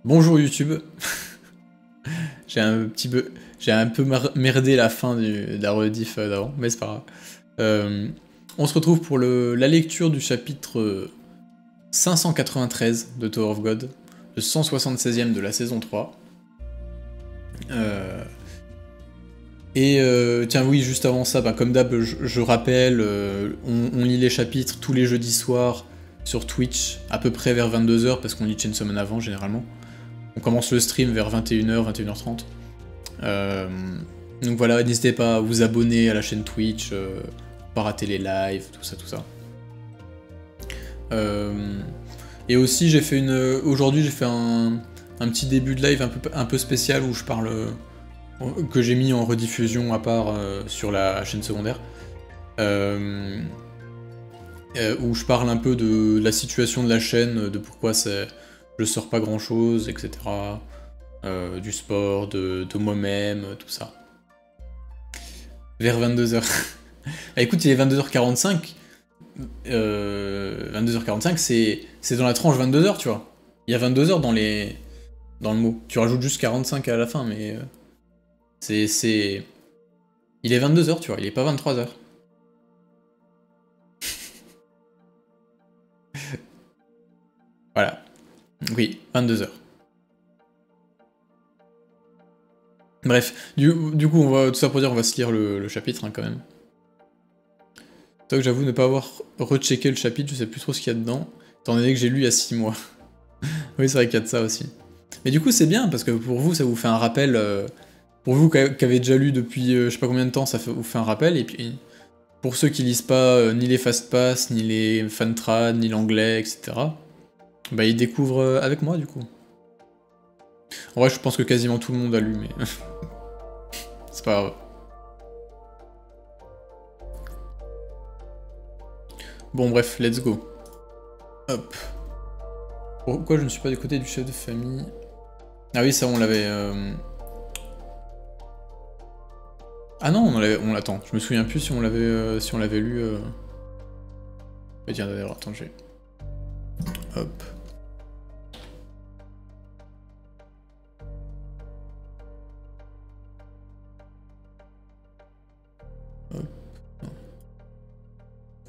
Bonjour YouTube. J'ai un peu merdé la fin de la rediff d'avant, mais c'est pas grave. On se retrouve pour la lecture du chapitre 593 de Tower of God, le 176e de la saison 3. Tiens oui, juste avant ça, comme d'hab, je rappelle, on lit les chapitres tous les jeudis soirs sur Twitch, à peu près vers 22h, parce qu'on lit Chainsaw Man avant généralement. On commence le stream vers 21h, 21h30. Donc voilà, n'hésitez pas à vous abonner à la chaîne Twitch, pas rater les lives, tout ça, tout ça. Et aussi, aujourd'hui, j'ai fait un petit début de live un peu spécial où je parle, que j'ai mis en rediffusion à part sur la chaîne secondaire, où je parle un peu de la situation de la chaîne, de pourquoi je sors pas grand chose, etc. Du sport, de moi-même, tout ça. Vers 22h. Bah écoute, il est 22h45. 22h45, c'est dans la tranche 22h, tu vois. Il y a 22h dans le mot. Tu rajoutes juste 45 à la fin, mais... Il est 22h, tu vois, il est pas 23h. Voilà. Oui, 22h. Bref, du coup, tout ça pour dire, on va se lire le chapitre, hein, quand même. Toi que j'avoue ne pas avoir rechecké le chapitre, je sais plus trop ce qu'il y a dedans, étant donné que j'ai lu il y a 6 mois. Oui, c'est vrai qu'il y a de ça aussi. Mais du coup, c'est bien, parce que pour vous, ça vous fait un rappel... pour vous qui avez déjà lu depuis je sais pas combien de temps, ça vous fait un rappel, et puis pour ceux qui lisent pas ni les fastpass, ni les fantrad, ni l'anglais, etc., bah ils découvrent avec moi, du coup. En vrai, je pense que quasiment tout le monde a lu, mais... c'est pas grave. Bon, bref, let's go. Hop. Pourquoi je ne suis pas du côté du chef de famille? Ah oui, ça, on l'avait... Ah non, on l'attend. Je me souviens plus si on l'avait lu... Mais tiens, d'ailleurs, attends, j'ai... Hop. Hop. Non.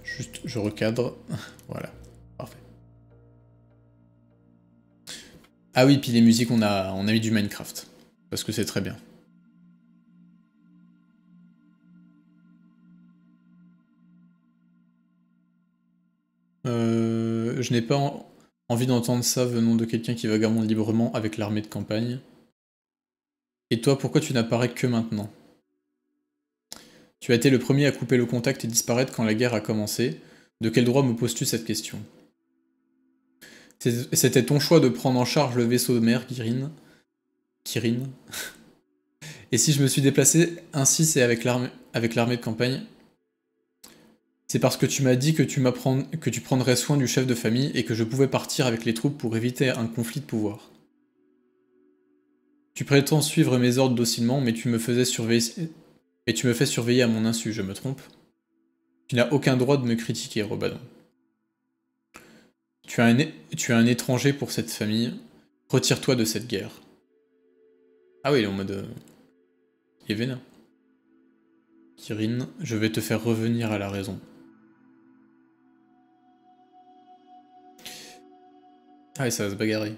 Juste, je recadre. Voilà. Parfait. Ah oui, puis les musiques, on a mis du Minecraft. Parce que c'est très bien. Je n'ai pas envie d'entendre ça venant de quelqu'un qui vagabonde librement avec l'armée de campagne. Et toi, pourquoi tu n'apparais que maintenant? Tu as été le premier à couper le contact et disparaître quand la guerre a commencé. De quel droit me poses-tu cette question? C'était ton choix de prendre en charge le vaisseau de mer, Kirin. Et si je me suis déplacé ainsi, c'est avec l'armée de campagne. C'est parce que tu m'as dit que tu prendrais soin du chef de famille et que je pouvais partir avec les troupes pour éviter un conflit de pouvoir. Tu prétends suivre mes ordres docilement, mais tu me fais surveiller à mon insu, je me trompe? Tu n'as aucun droit de me critiquer, Robadon. Tu es un étranger pour cette famille. Retire-toi de cette guerre. Ah oui, il est en mode... Il est vénère. Kirin, je vais te faire revenir à la raison. Ah oui, ça va se bagarrer.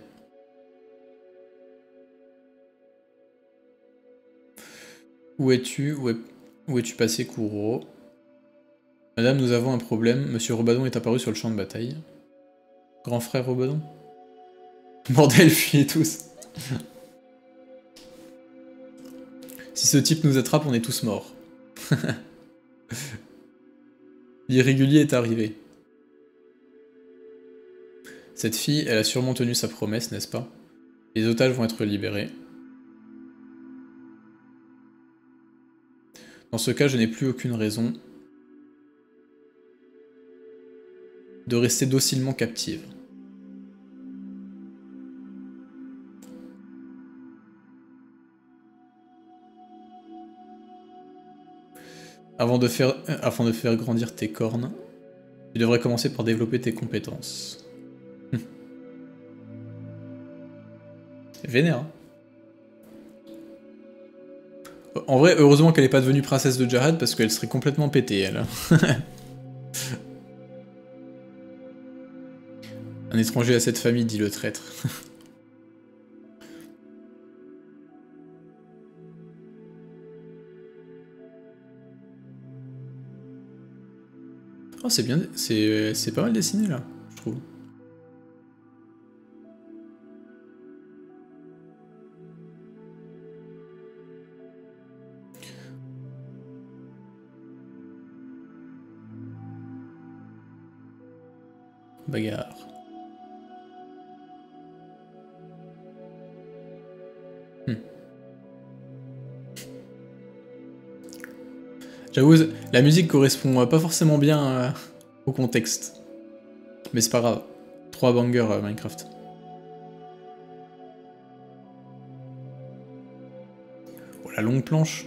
Où es-tu? Où es-tu passé, Kuro? Madame, nous avons un problème. Monsieur Robadon est apparu sur le champ de bataille. Grand frère Robadon? Bordel, fuyez tous. Si ce type nous attrape, on est tous morts. L'irrégulier est arrivé. Cette fille, elle a sûrement tenu sa promesse, n'est-ce pas? Les otages vont être libérés. Dans ce cas, je n'ai plus aucune raison de rester docilement captive. Afin de faire grandir tes cornes, tu devrais commencer par développer tes compétences. Vénère. Hein. En vrai, heureusement qu'elle n'est pas devenue princesse de Jarad, parce qu'elle serait complètement pétée, elle. Un étranger à cette famille, dit le traître. Oh, c'est bien, c'est pas mal dessiné, là, je trouve. Bagarre. J'avoue, la musique correspond pas forcément bien au contexte. Mais c'est pas grave. 3 bangers Minecraft. Oh, la longue planche.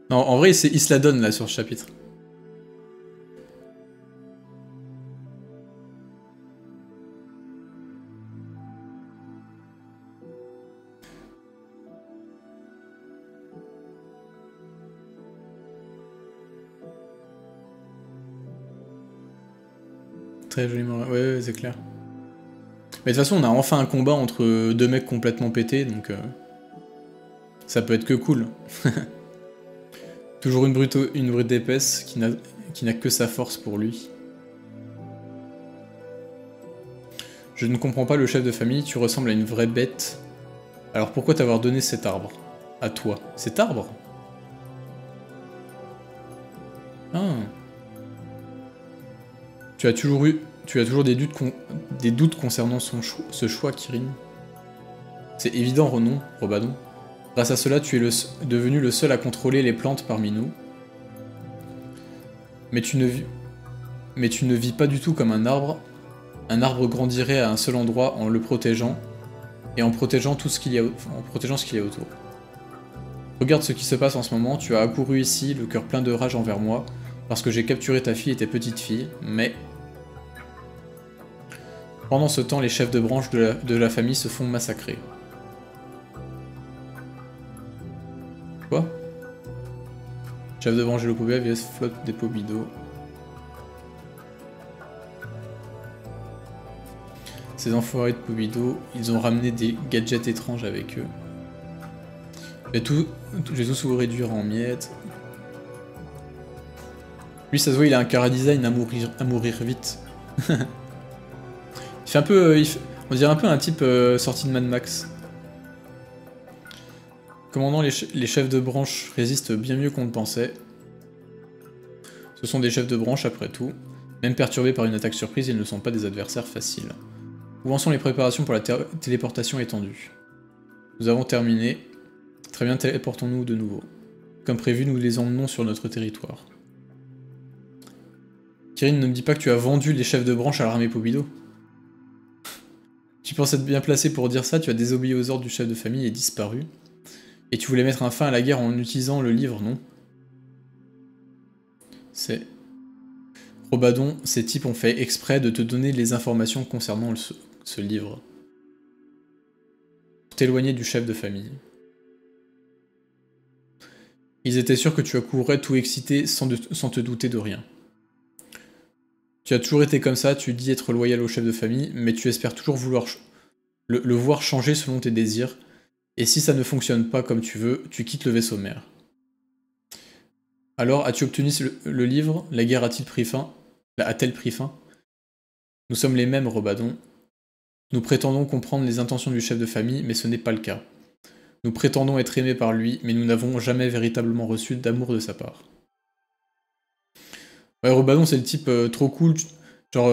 Non, en vrai, il se la donne là sur ce chapitre. Très joliment. Ouais, c'est clair. Mais de toute façon, on a enfin un combat entre deux mecs complètement pétés, donc ça peut être que cool. Toujours une brute épaisse qui n'a que sa force pour lui. Je ne comprends pas le chef de famille, tu ressembles à une vraie bête. Alors pourquoi t'avoir donné cet arbre? À toi. Cet arbre? Ah. Tu as toujours des doutes concernant ce choix, Kirin. C'est évident, Robadon. Grâce à cela, tu es devenu le seul à contrôler les plantes parmi nous. Mais tu ne vis pas du tout comme un arbre. Un arbre grandirait à un seul endroit en le protégeant, et en protégeant ce qu'il y a autour. Regarde ce qui se passe en ce moment, tu as accouru ici, le cœur plein de rage envers moi, parce que j'ai capturé ta fille et tes petites filles, mais... Pendant ce temps, les chefs de branche de la famille se font massacrer. Quoi? Chef de branche de l'Opobia vs flotte des Pobido. Ces enfoirés de Pobido, ils ont ramené des gadgets étranges avec eux. Je vais tous vous réduire en miettes. Lui, ça se voit, il a un cara design à mourir vite. Il fait un peu... on dirait un peu un type sorti de Mad Max. Commandant, les chefs de branche résistent bien mieux qu'on le pensait. Ce sont des chefs de branche après tout. Même perturbés par une attaque surprise, ils ne sont pas des adversaires faciles. Où en sont les préparations pour la téléportation étendue? Nous avons terminé. Très bien, téléportons-nous de nouveau. Comme prévu, nous les emmenons sur notre territoire. Kirin, ne me dis pas que tu as vendu les chefs de branche à l'armée Pobido. Tu penses être bien placé pour dire ça, tu as désobéi aux ordres du chef de famille et disparu. Et tu voulais mettre un fin à la guerre en utilisant le livre, non? C'est... Robadon, ces types ont fait exprès de te donner les informations concernant ce livre. Pour t'éloigner du chef de famille. Ils étaient sûrs que tu accourrais tout excité sans te douter de rien. Tu as toujours été comme ça, tu dis être loyal au chef de famille, mais tu espères toujours vouloir le voir changer selon tes désirs, et si ça ne fonctionne pas comme tu veux, tu quittes le vaisseau mère. Alors, as-tu obtenu le livre? La guerre a-t-elle pris fin? Nous sommes les mêmes, Robadon. Nous prétendons comprendre les intentions du chef de famille, mais ce n'est pas le cas. Nous prétendons être aimés par lui, mais nous n'avons jamais véritablement reçu d'amour de sa part. Ouais, Robadon, c'est le type trop cool, genre...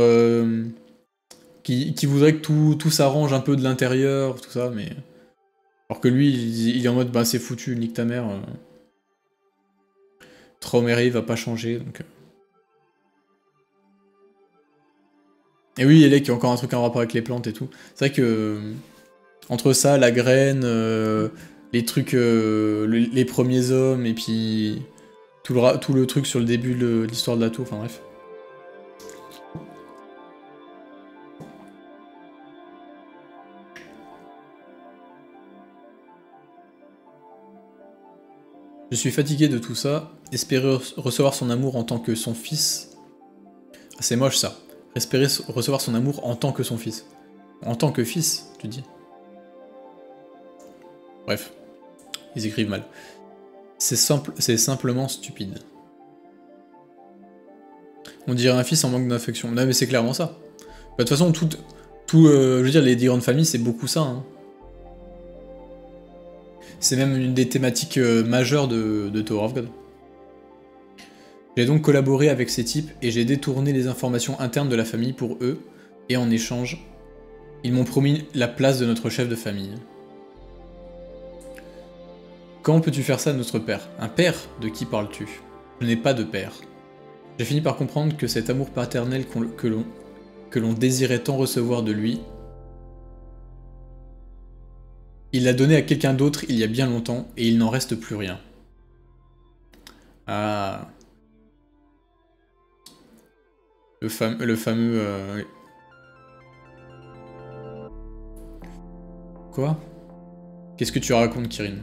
qui voudrait que tout s'arrange un peu de l'intérieur, tout ça, mais... Alors que lui, il est en mode, bah c'est foutu, nique ta mère. Trauméré, il va pas changer, donc... Et oui, Elec, il y a encore un truc en rapport avec les plantes et tout. C'est vrai que... entre ça, la graine, les trucs... les premiers hommes, et puis... tout le truc sur le début de l'histoire de la tour, enfin bref. Je suis fatigué de tout ça. Espérer recevoir son amour en tant que son fils. Ah, c'est moche ça. Espérer recevoir son amour en tant que son fils. En tant que fils, tu dis. Bref, ils écrivent mal. C'est simplement stupide. On dirait un fils en manque d'affection. Non mais c'est clairement ça. Bah, de toute façon, je veux dire, les grandes familles, c'est beaucoup ça. Hein. C'est même une des thématiques majeures de Tower of God. J'ai donc collaboré avec ces types et j'ai détourné les informations internes de la famille pour eux, et en échange, ils m'ont promis la place de notre chef de famille. Comment peux-tu faire ça à notre père? Un père? De qui parles-tu? Je n'ai pas de père. J'ai fini par comprendre que cet amour paternel que l'on désirait tant recevoir de lui, il l'a donné à quelqu'un d'autre il y a bien longtemps, et il n'en reste plus rien. Ah... Le fameux... Quoi? Qu'est-ce que tu racontes, Kirin?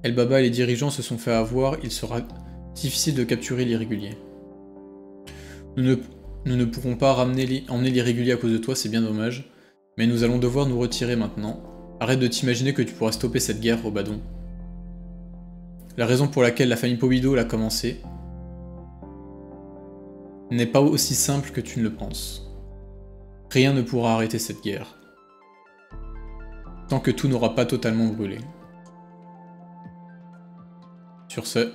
Elbaba et les dirigeants se sont fait avoir, il sera difficile de capturer l'irrégulier. Nous ne pourrons pas emmener l'irrégulier à cause de toi, c'est bien dommage, mais nous allons devoir nous retirer maintenant. Arrête de t'imaginer que tu pourras stopper cette guerre, Robadon. La raison pour laquelle la famille Pobido l'a commencé n'est pas aussi simple que tu ne le penses. Rien ne pourra arrêter cette guerre. Tant que tout n'aura pas totalement brûlé. Sur ce...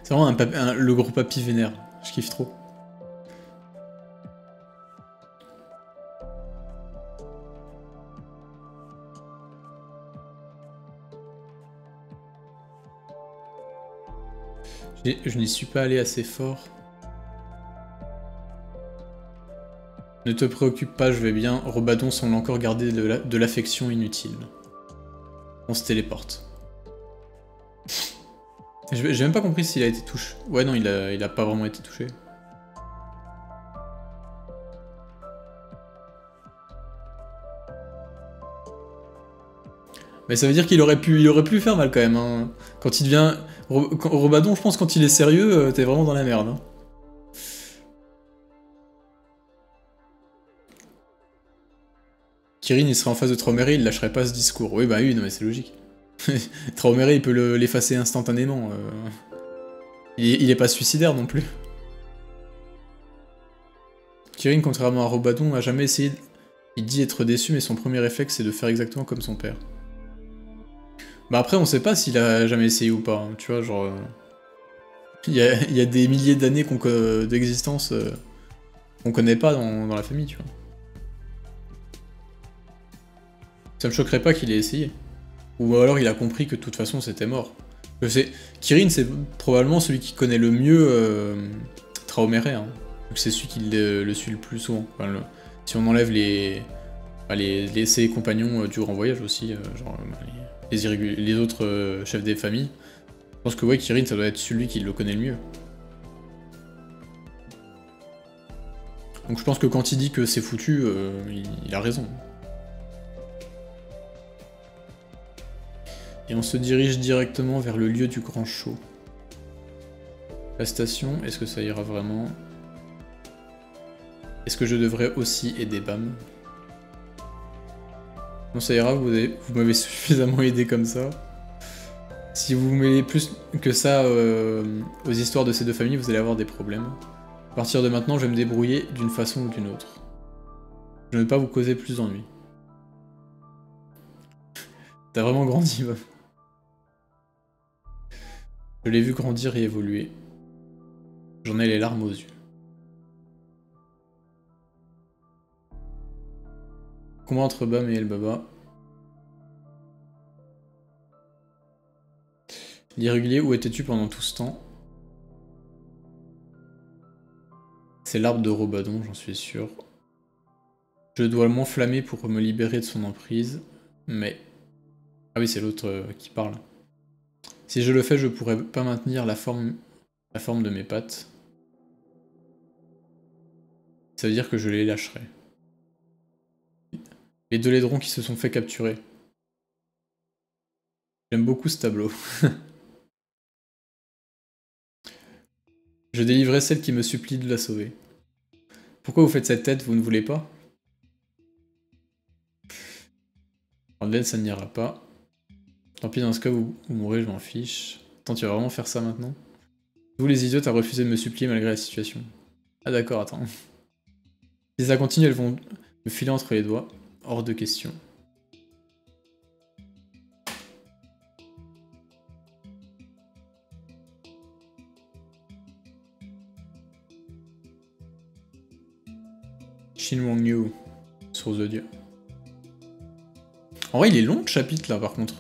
C'est vraiment le gros papy vénère. Je kiffe trop. Je n'y suis pas allé assez fort. Ne te préoccupe pas, je vais bien. Robadon semble encore garder de l'affection inutile. On se téléporte. J'ai même pas compris s'il a été touché. Ouais, non, il a pas vraiment été touché. Mais ça veut dire qu'il aurait pu faire mal quand même. Hein. Quand il devient... Robadon, je pense quand il est sérieux, t'es vraiment dans la merde. Hein. Kirin, il serait en face de Traumere, il lâcherait pas ce discours. Oui, bah oui, non mais c'est logique. Traumere, il peut l'effacer instantanément. Il est pas suicidaire non plus. Kirin, contrairement à Robadon, a jamais essayé... Il dit être déçu, mais son premier réflexe, c'est de faire exactement comme son père. Bah après, on sait pas s'il a jamais essayé ou pas, hein, tu vois, genre... Il y a des milliers d'années d'existence qu'on connaît pas dans la famille, tu vois. Ça me choquerait pas qu'il ait essayé. Ou alors il a compris que de toute façon c'était mort. Kirin, c'est probablement celui qui connaît le mieux Traumere, hein. C'est celui qui le suit le plus souvent. Enfin, si on enlève ses compagnons du Grand Voyage aussi, genre les autres chefs des familles, je pense que ouais, Kirin, ça doit être celui qui le connaît le mieux. Donc je pense que quand il dit que c'est foutu, il a raison. Et on se dirige directement vers le lieu du grand show. La station, est-ce que ça ira vraiment? Est-ce que je devrais aussi aider Bam? Non, ça ira, vous m'avez suffisamment aidé comme ça. Si vous vous mêlez plus que ça aux histoires de ces deux familles, vous allez avoir des problèmes. À partir de maintenant, je vais me débrouiller d'une façon ou d'une autre. Je ne veux pas vous causer plus d'ennuis. T'as vraiment grandi, meuf. Je l'ai vu grandir et évoluer. J'en ai les larmes aux yeux. Combat entre Bam et Elbaba. L'irrégulier, où étais-tu pendant tout ce temps? C'est l'arbre de Robadon, j'en suis sûr. Je dois m'enflammer pour me libérer de son emprise, mais... Ah oui, c'est l'autre qui parle. Si je le fais, je pourrais pas maintenir la forme de mes pattes. Ça veut dire que je les lâcherai. Les deux laidrons qui se sont fait capturer. J'aime beaucoup ce tableau. Je délivrerai celle qui me supplie de la sauver. Pourquoi vous faites cette tête, vous ne voulez pas? Orlène, ça n'ira pas. Tant pis, dans ce cas, vous mourrez, je m'en fiche. Attends, tu vas vraiment faire ça maintenant? Vous les idiots, t'as refusé de me supplier malgré la situation. Ah d'accord, attends. Si ça continue, elles vont me filer entre les doigts. Hors de question. Shin Wang-Yu, source de Dieu. En vrai, il est long le chapitre là par contre.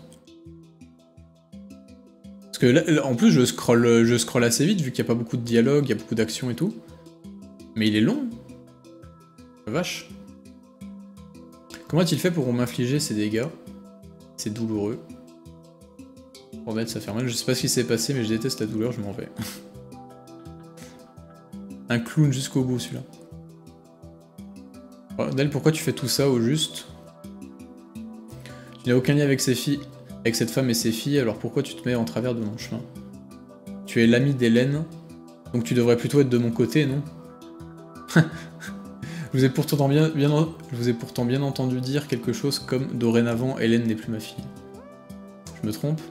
Parce que là, en plus, je scroll assez vite vu qu'il n'y a pas beaucoup de dialogue, il y a beaucoup d'action et tout. Mais il est long. La vache. Comment a-t-il fait pour m'infliger ces dégâts? C'est douloureux. Bordel, ça fait mal. Je sais pas ce qui s'est passé, mais je déteste la douleur, je m'en vais. Un clown jusqu'au bout celui-là. Bordel, pourquoi tu fais tout ça au juste? Tu n'as aucun lien avec ces filles, avec cette femme et ses filles, alors pourquoi tu te mets en travers de mon chemin? Tu es l'ami d'Hélène, donc tu devrais plutôt être de mon côté, non? Je vous ai pourtant bien entendu dire quelque chose comme « Dorénavant, Hélène n'est plus ma fille ». Je me trompe?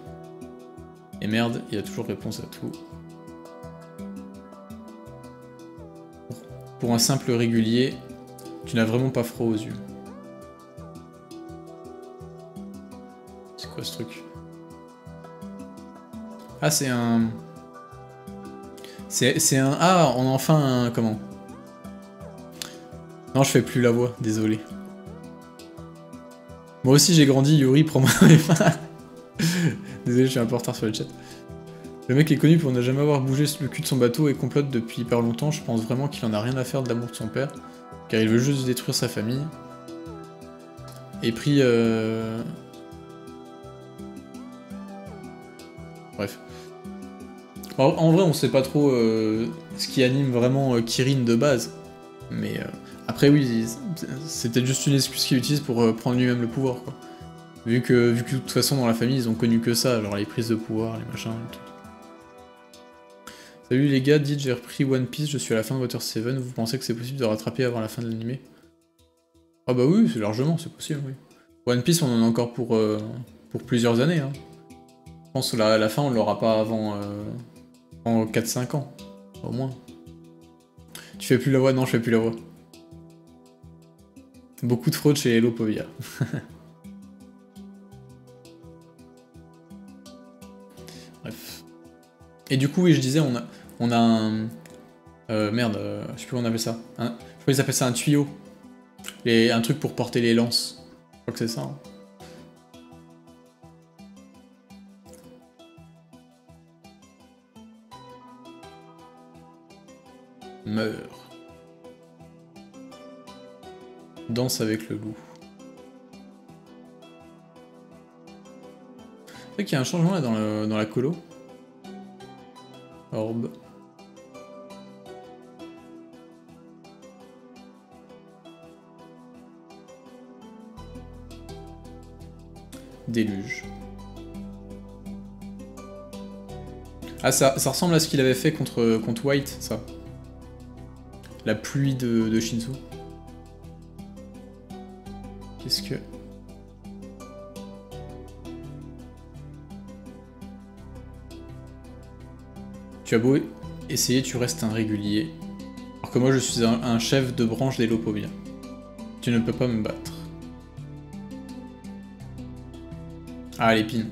Et merde, il y a toujours réponse à tout. Pour un simple régulier, tu n'as vraiment pas froid aux yeux. C'est quoi ce truc? Ah, c'est un... C'est un... Ah, on a enfin un... Comment? Non, je fais plus la voix, désolé. Moi aussi j'ai grandi, Yuri, prends-moi les mains. Désolé, je suis un peu en retard sur le chat. Le mec est connu pour ne jamais avoir bougé le cul de son bateau et complote depuis hyper longtemps. Je pense vraiment qu'il en a rien à faire de l'amour de son père, car il veut juste détruire sa famille. Et pris... Bref. En vrai, on sait pas trop ce qui anime vraiment Kirin de base. Mais après, oui, c'est peut-être juste une excuse qu'il utilise pour prendre lui-même le pouvoir, quoi. Vu que de toute façon, dans la famille, ils ont connu que ça, genre les prises de pouvoir, les machins et tout. Salut les gars, dites j'ai repris One Piece, je suis à la fin de Water 7, vous pensez que c'est possible de rattraper avant la fin de l'animé? Ah bah oui, c'est largement, c'est possible, oui. One Piece, on en a encore pour plusieurs années, hein. Je pense que la fin, on l'aura pas avant en 4-5 ans, au moins. Tu fais plus la voix? Non, je fais plus la voix. Beaucoup de fraude chez Hello Povia. Bref. Et du coup, oui, je disais, on a un... merde, je sais plus comment on appelle ça. Je crois qu'ils appellent ça un tuyau. Un truc pour porter les lances. Je crois que c'est ça. Hein. Meurs. Danse avec le loup. C'est vrai qu'il y a un changement là dans la colo. Orbe. Déluge. Ah, ça ressemble à ce qu'il avait fait contre White, ça. La pluie de Shinsu. Qu'est-ce que... Tu as beau essayer, tu restes un régulier. Alors que moi, je suis un chef de branche des Lopovia. Tu ne peux pas me battre. Ah, l'épine.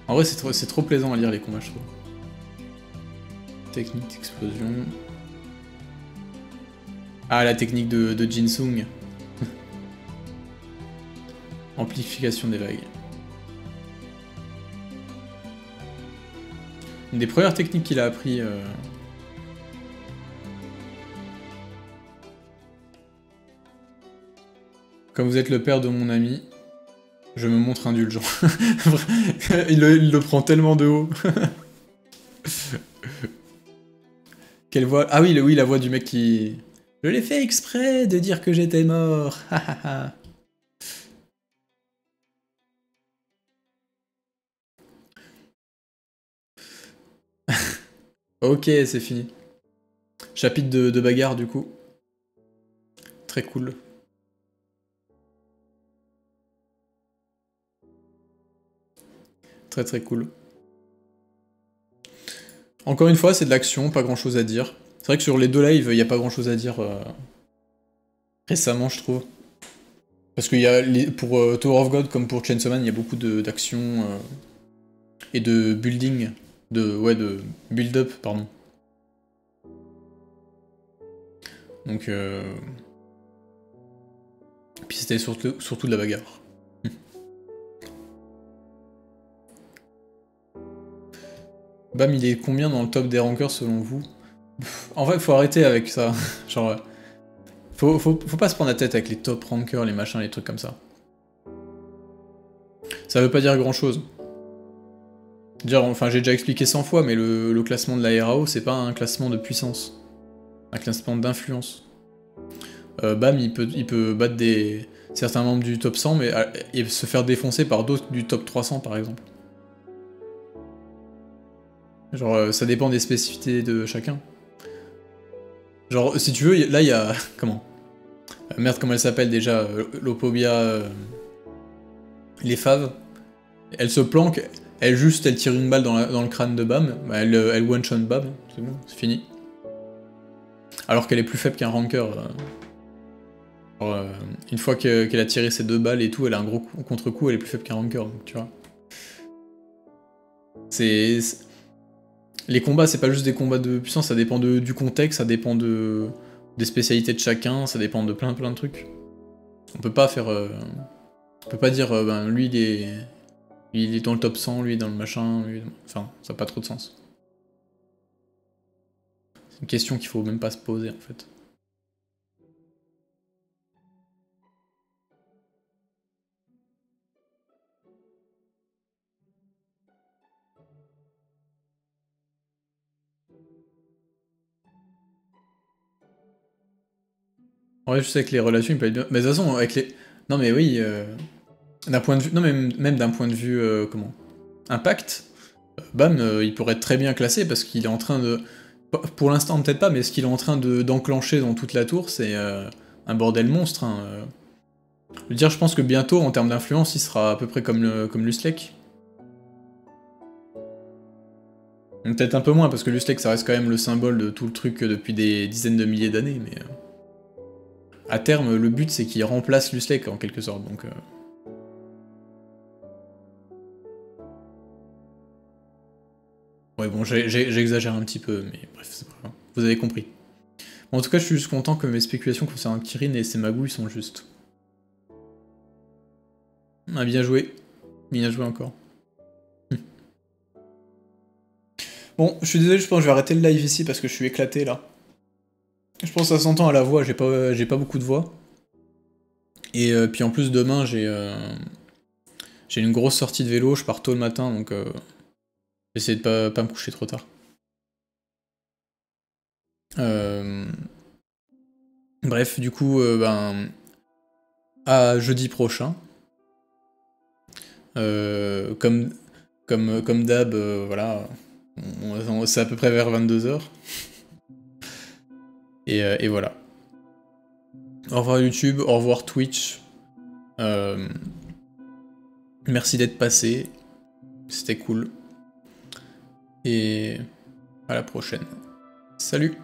En vrai, c'est trop plaisant à lire les combats, je trouve. Technique d'explosion. Ah, la technique de Jinsung. Amplification des vagues. Une des premières techniques qu'il a appris... Comme vous êtes le père de mon ami, je me montre indulgent. il le prend tellement de haut. Quelle voix... Ah oui, oui, la voix du mec qui... Je l'ai fait exprès de dire que j'étais mort. Ok, c'est fini. Chapitre de bagarre, du coup. Très cool. Très très cool. Encore une fois, c'est de l'action, pas grand chose à dire. C'est vrai que sur les deux lives, il n'y a pas grand chose à dire récemment, je trouve. Parce qu'il y a pour Tower of God comme pour Chainsaw Man, il y a beaucoup d'action et de building, de build-up, pardon. Donc, puis c'était surtout de la bagarre. Bam, il est combien dans le top des rankers selon vous? En vrai, faut arrêter avec ça. Genre, faut pas se prendre la tête avec les top rankers, les machins, les trucs comme ça. Ça veut pas dire grand chose. Enfin, j'ai déjà expliqué 100 fois, mais le classement de la RAO, c'est pas un classement de puissance. Un classement d'influence. Bam, il peut battre certains membres du top 100, mais et se faire défoncer par d'autres du top 300, par exemple. Genre, ça dépend des spécificités de chacun. Genre, si tu veux, là, il y a... Comment merde, comment elle s'appelle déjà Lopobia... les faves. Elle se planque, elle tire une balle dans le crâne de Bam, bah, elle one-shot Bam, c'est bon, c'est fini. Alors qu'elle est plus faible qu'un ranker. Une fois qu'elle a tiré ses 2 balles et tout, elle a un gros contre-coup, elle est plus faible qu'un ranker, donc tu vois. Les combats, c'est pas juste des combats de puissance, ça dépend du contexte, ça dépend des spécialités de chacun, ça dépend de plein de trucs. On peut pas faire... on peut pas dire, ben, lui il est dans le top 100, lui est dans le machin, enfin, ça n'a pas trop de sens. C'est une question qu'il faut même pas se poser, en fait. Ouais, je sais que les relations, ils peuvent être bien... Mais de toute façon, avec les... Non mais oui, d'un point de vue... Non mais même d'un point de vue, comment impact, Bam, il pourrait être très bien classé parce qu'il est en train de... Pour l'instant, peut-être pas, mais ce qu'il est en train d'enclencher dans toute la tour, c'est un bordel monstre. Hein. Je veux dire, je pense que bientôt, en termes d'influence, il sera à peu près comme Luslek. Peut-être un peu moins, parce que Luslek, ça reste quand même le symbole de tout le truc depuis des dizaines de milliers d'années, mais... à terme, le but, c'est qu'il remplace Luslek, en quelque sorte, donc... Ouais, bon, j'exagère un petit peu, mais bref, c'est pas grave. Vous avez compris. Bon, en tout cas, je suis juste content que mes spéculations concernant Kirin et ses magouilles sont justes. Ah, bien joué. Bien joué encore. Bon, je suis désolé, je pense que je vais arrêter le live ici parce que je suis éclaté là. Je pense que ça s'entend à la voix, j'ai pas beaucoup de voix. Et puis en plus demain j'ai une grosse sortie de vélo, je pars tôt le matin donc j'essaie de pas me coucher trop tard. Bref, du coup, ben à jeudi prochain. Comme d'hab, voilà, c'est à peu près vers 22 h. Et voilà. Au revoir YouTube, au revoir Twitch. Merci d'être passé. C'était cool. Et à la prochaine. Salut!